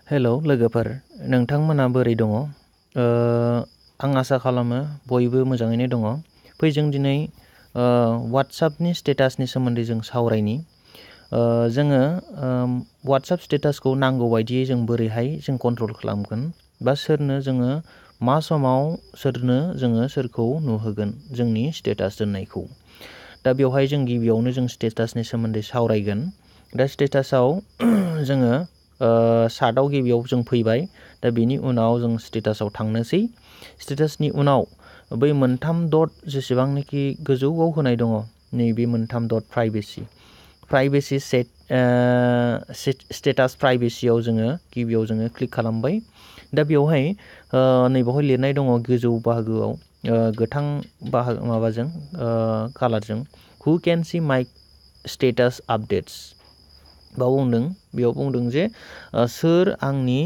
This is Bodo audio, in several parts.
हेलौ लोगोफोर, नोंथांमोना बोरै दङ? आं आसा खालामो बयबो मोजाङैनो दङ। फै जों दिनै WhatsAppनि स्टेटासनि सोमोन्दै जों सावरायनि। जोङो WhatsApp स्टेटासखौ नांगौ बायदियै जों बोरैहाय जों कन्ट्रल खालामगोन बा सोरनो जोङो मा समाव सोरनो जोङो सोरखौ नुहोगोन जोंनि स्टेटास दोननायखौ। दा बेवहाय जों गिबियावनो जों स्टेटासनि सोमोन्दै सावरायगोन। दा स्टेटासाव जोङो सार्टआव गिबियाव जों फैबाय। दा बेनि उनाव जों स्टेटासाव थांनोसै। स्टेटासनि उनाव बै मोनथाम डट जेसेबांनाखि गोजौआव होनाय दङ, नैबे मोनथाम डट प्राइभेसि स्टेटास प्राइभेसियाव जोङो गिबियाव जोङो क्लिक खालामबाय। दा बेवहाय नैबावहाय लिरनाय दङ गोजौ बाहागोआव गोथां माबाजों कालारजों हु केन सि माइ स्टेटास आपडेट्स बेयाव बुंदों जे सोर आंनि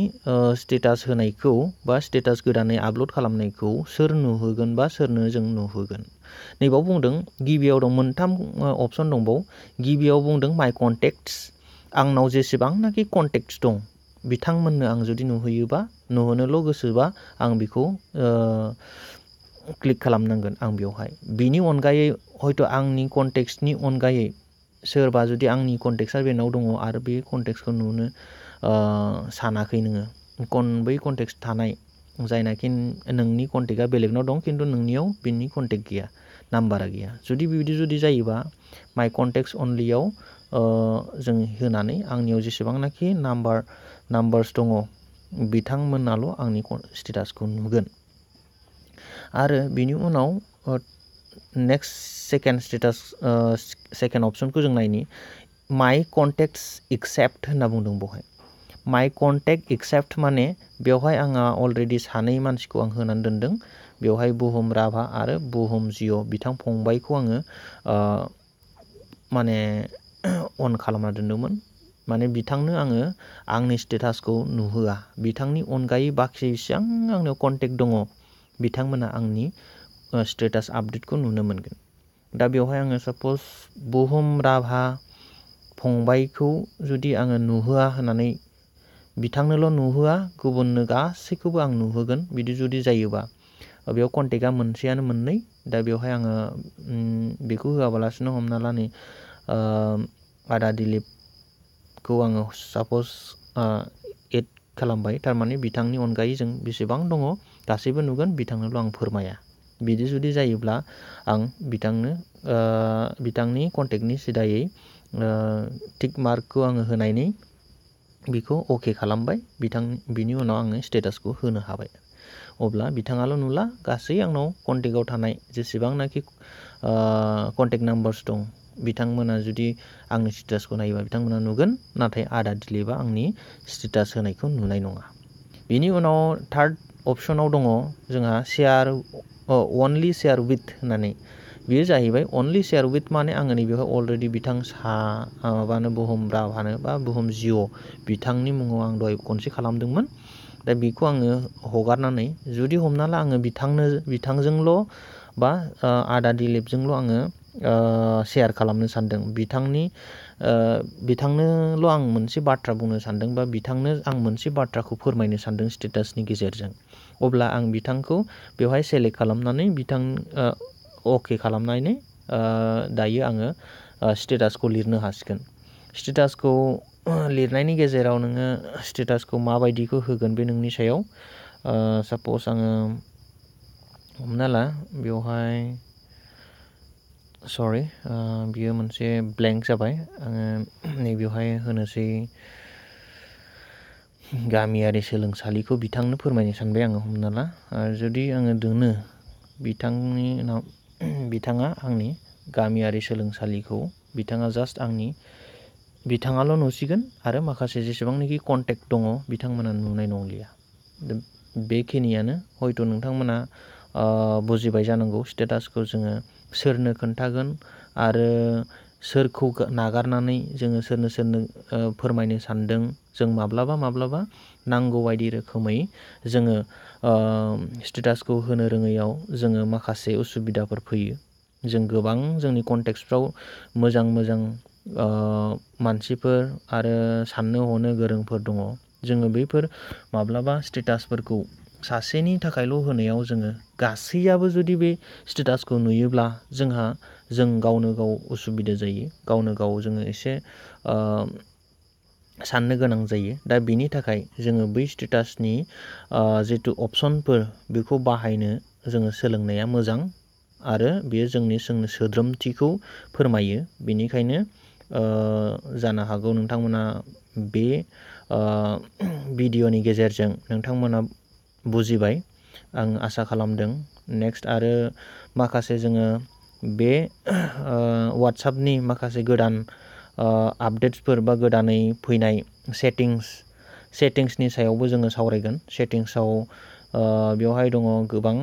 स्टेटास होनायखौ बा स्टेटास गोदानै आपल'ड खालामनायखौ सोर नुहोगोन बा सोरनो जों नुहोगोन। नैबाव बुंदों गिबियाव दं मोनथाम अपसन दंबाव। गिबियाव बुंदों माइ कन्टेक्ट्स, आंनाव जेसेबांनाखि कन्टेक्ट्स दं बिथांमोननो आं जुदि नुहोयोबा नुहोनोल' गोसोबा आं बेखौ क्लिक खालामनांगोन आं बेवहाय। बिनि अनगायै हयथ' आंनि कन्टेक्ट्सनि अनगायै सोरबा जुदि आंनि कन्टेक्टआ बेनाव दङ आरो बे कन्टेक्टखौ नुनो सानाखै नोङो, बै कन्टेक्ट थानाय जायनाखि नोंनि कन्टेक्टआ बेलेगनाव दं खिन्थु नोंनियाव बिनि कन्टेक्ट गैया, नाम्बारा गैया। जुदि जायोबा माइ कन्टेक्ट्स अनलियाव जों होनानै आंनियाव जेसेबांनाखि नाम्बार्स दङ बिथांमोनाल' आंनि स्टेटासखौ नुगोन। आरो बिनि उनाव नेक्स्ट सेकेन्ड अपसनखौ जों नायनि। माइ कन्टेक्ट्स एक्सेप्ट होनना बुंदों बेवहाय। माइ कन्टेक्ट एक्सेप्ट माने बेवहाय आंहा अलरेडि सानै मानसिखौ आं होनानै दोनदों। बेवहाय बुहुम राभा आरो बुहुम जिअ बिथां फंबायखौ आङो माने अन खालामना दोनदोंमोन। माने बिथांनो आङो आंनि स्टेटासखौ नुहोआ। बिथांनि अनगायै बाखि बेसेबां आंनाव कन्टेक्ट दङ बिथांमोना आंनि स्टेटास आपडेटखौ नुनो मोनगोन। दा बेवहाय आङो साप'ज बुहुम राभा फंबायखौ जुदि आङो नुहोआ होननानै बिथांनोल' नुहोआ गुबुननो गासैखौबो आं नुहोगोन बिदि जुदि जायोबा बेयाव कन्टेक्टआ मोनसेयानो मोननै। दा बेवहाय आङो बेखौ होआबालासिनो हमना ला नै आदा दिलिपखौ आङो साप'ज एड खालामबाय। थारमाने बिथांनि अनगायै जों बेसेबां दङ गासैबो नुगोन, बिथांनोल' आं फोरमाया। बिदि जुदि जायोब्ला आं बिथांनि कन्टेक्टनि सिदायै टिक मार्कखौ आङो होनानै बेखौ अके खालामबाय। बिनि उनाव आङो स्टेटासखौ होनो हाबाय। अब्ला बिथाङाल' नुला, गासै आंनाव कन्टेक्टआव थानाय जेसेबांनाखि कन्टेक्ट नाम्बार्स दं बिथांमोना जुदि आंनि स्टेटासखौ नायोबा बिथांमोना नुगोन, नाथाय आदा दिलिपआ आंनि स्टेटास होनायखौ नुनाय नङा। बिनि उनाव थार्ड अपसनाव दङ जोंहा अनलि शेयार विथ होननानै। बेयो जाहैबाय अनलि शेयार विथ माने आङो नैबेहाय अलरेडि बिथां बुहुम राभानो बा बुहुम जिअ बिथांनि मुङाव आं दहाय खनसे खालामदोंमोन। दा बेखौ आङो हगारनानै जुदि हमना ला आङो बिथांजोंल' बा आदा दिलिपजोंल' आङो शेयार खालामनो सानदों, बिथांनोल' आं मोनसे बाथ्रा बुंनो सानदों बा बिथांनो आं मोनसे बाथ्राखौ फोरमायनो सानदों स्टेटासनि गेजेरजों, अब्ला आं बिथांखौ बेवहाय सेलेक्ट खालामनानै अके खालामनानै दायो आङो स्टेटासखौ लिरनो हासिगोन। स्टेटासखौ लिरनायनि गेजेराव नोङो स्टेटासखौ माबायदिखौ होगोन बे नोंनि सायाव। साप'ज आङो हमना ला बेवहाय बियो मोनसे ब्लेंक जाबाय। आङो नैबेवहाय होनोसै गामियारि सोलोंसालिखौ बिथांनो फोरमायनो सानबाय आङो हमना ला। जुदि आङो दोनो बिथाङा आंनि गामियारि सोलोंसालिखौ बिथाङाल' नुसिगोन आरो माखासे जेसेबांनाखि कन्टेक्ट दङ बिथांमोना नुनाय नंलिया। बेखिनियानो। हयथ' नोंथांमोना बुजिबाय जानांगौ स्टेटासखौ जोङो सोरनो खोन्थागोन आरो सोरखौ नागारनानै जोङो सोरनो फोरमायनो सानदों। जों माब्लाबा नांगौ बायदि रोखोमै जोङो स्टेटासखौ होनो रोङैयाव जोङो माखासे उसुबिदाफोर फैयो। जों गोबां जोंनि कन्टेक्टसफ्राव मोजां मानसिफोर आरो साननो हनो गोरोंफोर दङ। जोङो बैफोर माब्लाबा स्टेटासफोरखौ सासेनि थाखायल' होनायाव जोङो गासैयाबो जुदि बे स्टेटासखौ नुयोब्ला जों गावनो गाव उसुबिदा जायो, गावनो गाव जोङो एसे साननो गोनां जायो। दा बिनि थाखाय जोङो बै स्टेटासनि जिथु अपसनफोर बेखौ बाहायनो जोङो सोलोंनाया मोजां आरो बेयो जोंनि सोद्रोमथिखौ फोरमायो। बेनिखायनो जानो हागौ नोंथांमोना बे भिडिअ'नि गेजेरजों नोंथांमोना बुजिबाय आं आसा खालामदों। नेक्स्ट आरो माखासे जोङो बे वाट्सापनि माखासे गोदान आपडेट्सफोर बा गोदानै फैनाय सेटिंसनि सायावबो जोङो सावरायगोन। सेटिंसआव बेवहाय दङ गोबां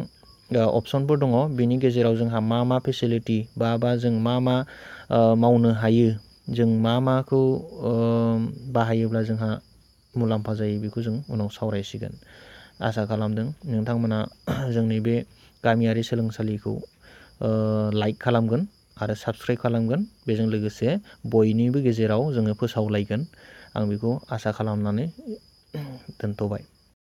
अपसनफोर दङ। बिनि गेजेराव जोंहा मा मा फेसिलिटि बा जों मा मावनो हायो, जों माखौ बाहायोब्ला जोंहा मुलाम्फा जायो बेखौ जों उनाव सावरायसिगोन। आसा खालामदों नोंथांमोना जोंनि बे गामियारि सोलोंसालिखौ लाइक खालामगोन आरो साबस्क्राइब खालामगोन। बेजों लोगोसे बयनिबो गेजेराव जोङो फोसावलायगोन। आं बेखौ आसा खालामनानै दोनथ'बाय।